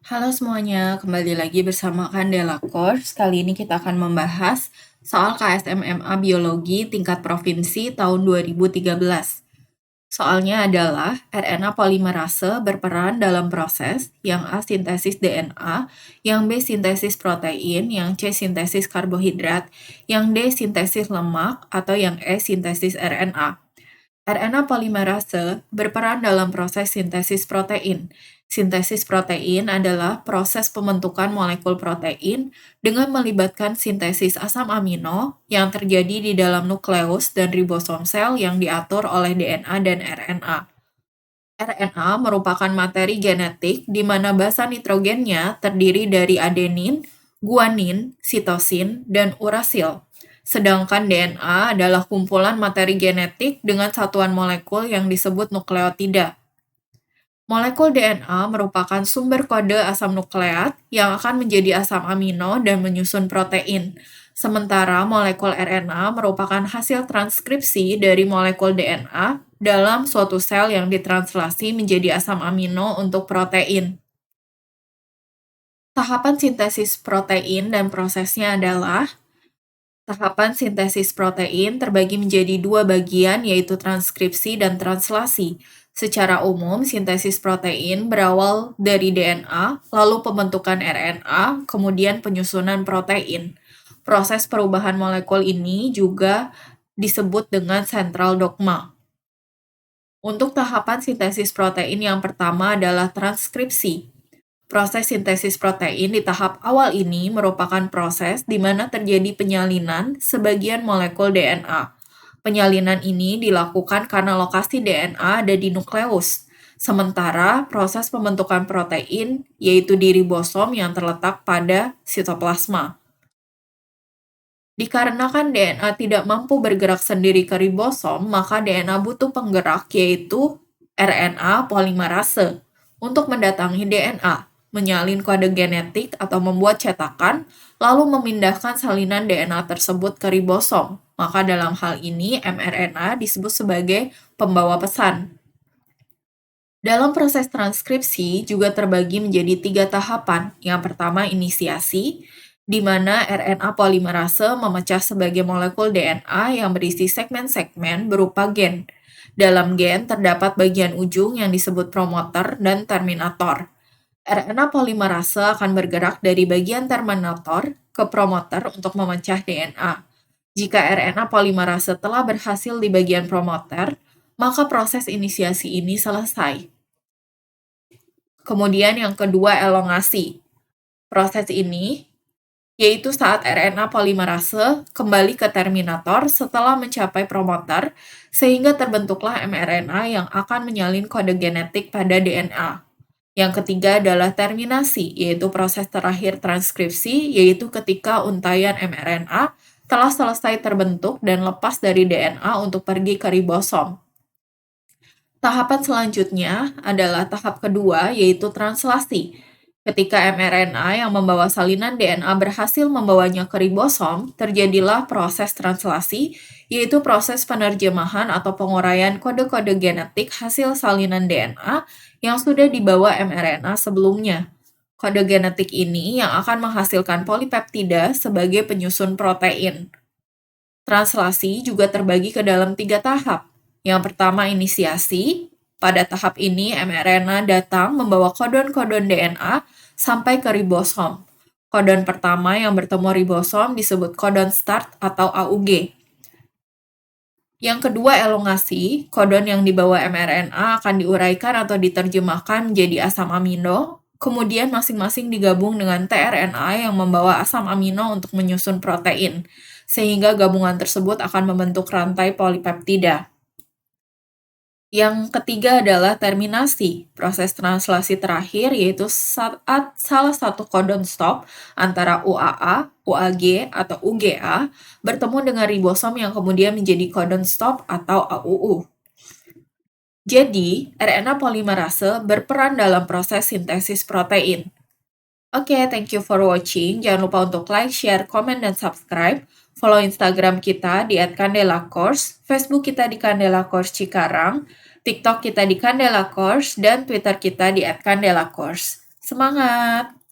Halo semuanya, kembali lagi bersama Candela Course. Kali ini kita akan membahas soal KSMMA Biologi tingkat provinsi tahun 2013. Soalnya adalah RNA polimerase berperan dalam proses yang A sintesis DNA, yang B sintesis protein, yang C sintesis karbohidrat, yang D sintesis lemak, atau yang E sintesis RNA. RNA polimerase berperan dalam proses sintesis protein. Sintesis protein adalah proses pembentukan molekul protein dengan melibatkan sintesis asam amino yang terjadi di dalam nukleus dan ribosom sel yang diatur oleh DNA dan RNA. RNA merupakan materi genetik di mana basa nitrogennya terdiri dari adenin, guanin, sitosin, dan urasil. Sedangkan DNA adalah kumpulan materi genetik dengan satuan molekul yang disebut nukleotida. Molekul DNA merupakan sumber kode asam nukleat yang akan menjadi asam amino dan menyusun protein. Sementara molekul RNA merupakan hasil transkripsi dari molekul DNA dalam suatu sel yang ditranslasi menjadi asam amino untuk protein. Tahapan sintesis protein dan prosesnya adalah tahapan sintesis protein terbagi menjadi dua bagian, yaitu transkripsi dan translasi. Secara umum, sintesis protein berawal dari DNA, lalu pembentukan RNA, kemudian penyusunan protein. Proses perubahan molekul ini juga disebut dengan central dogma. Untuk tahapan sintesis protein yang pertama adalah transkripsi. Proses sintesis protein di tahap awal ini merupakan proses di mana terjadi penyalinan sebagian molekul DNA. Penyalinan ini dilakukan karena lokasi DNA ada di nukleus. Sementara proses pembentukan protein yaitu di ribosom yang terletak pada sitoplasma. Dikarenakan DNA tidak mampu bergerak sendiri ke ribosom, maka DNA butuh penggerak yaitu RNA polimerase untuk mendatangi DNA, menyalin kode genetik atau membuat cetakan, lalu memindahkan salinan DNA tersebut ke ribosom. Maka dalam hal ini mRNA disebut sebagai pembawa pesan. Dalam proses transkripsi juga terbagi menjadi 3 tahapan. Yang pertama inisiasi, di mana RNA polimerase memecah sebagai molekul DNA yang berisi segmen-segmen berupa gen. Dalam gen terdapat bagian ujung yang disebut promoter dan terminator. RNA polimerase akan bergerak dari bagian terminator ke promoter untuk memecah DNA. Jika RNA polimerase telah berhasil di bagian promoter, maka proses inisiasi ini selesai. Kemudian yang kedua elongasi. Proses ini yaitu saat RNA polimerase kembali ke terminator setelah mencapai promoter, sehingga terbentuklah mRNA yang akan menyalin kode genetik pada DNA. Yang ketiga adalah terminasi, yaitu proses terakhir transkripsi, yaitu ketika untaian mRNA telah selesai terbentuk dan lepas dari DNA untuk pergi ke ribosom. Tahapan selanjutnya adalah tahap kedua, yaitu translasi. Ketika mRNA yang membawa salinan DNA berhasil membawanya ke ribosom, terjadilah proses translasi, yaitu proses penerjemahan atau penguraian kode-kode genetik hasil salinan DNA yang sudah dibawa mRNA sebelumnya. Kode genetik ini yang akan menghasilkan polipeptida sebagai penyusun protein. Translasi juga terbagi ke dalam 3 tahap. Yang pertama inisiasi. Pada tahap ini, mRNA datang membawa kodon-kodon DNA sampai ke ribosom. Kodon pertama yang bertemu ribosom disebut kodon start atau AUG. Yang kedua elongasi, kodon yang dibawa mRNA akan diuraikan atau diterjemahkan menjadi asam amino, kemudian masing-masing digabung dengan tRNA yang membawa asam amino untuk menyusun protein, sehingga gabungan tersebut akan membentuk rantai polipeptida. Yang ketiga adalah terminasi, proses translasi terakhir yaitu saat salah satu kodon stop antara UAA, UAG, atau UGA bertemu dengan ribosom yang kemudian menjadi kodon stop atau AUU. Jadi, RNA polimerase berperan dalam proses sintesis protein. Oke, thank you for watching. Jangan lupa untuk like, share, komen, dan subscribe. Follow Instagram kita di @candelacourse, Facebook kita di Candela Course Cikarang, TikTok kita di Candela Course, dan Twitter kita di @candelacourse. Semangat!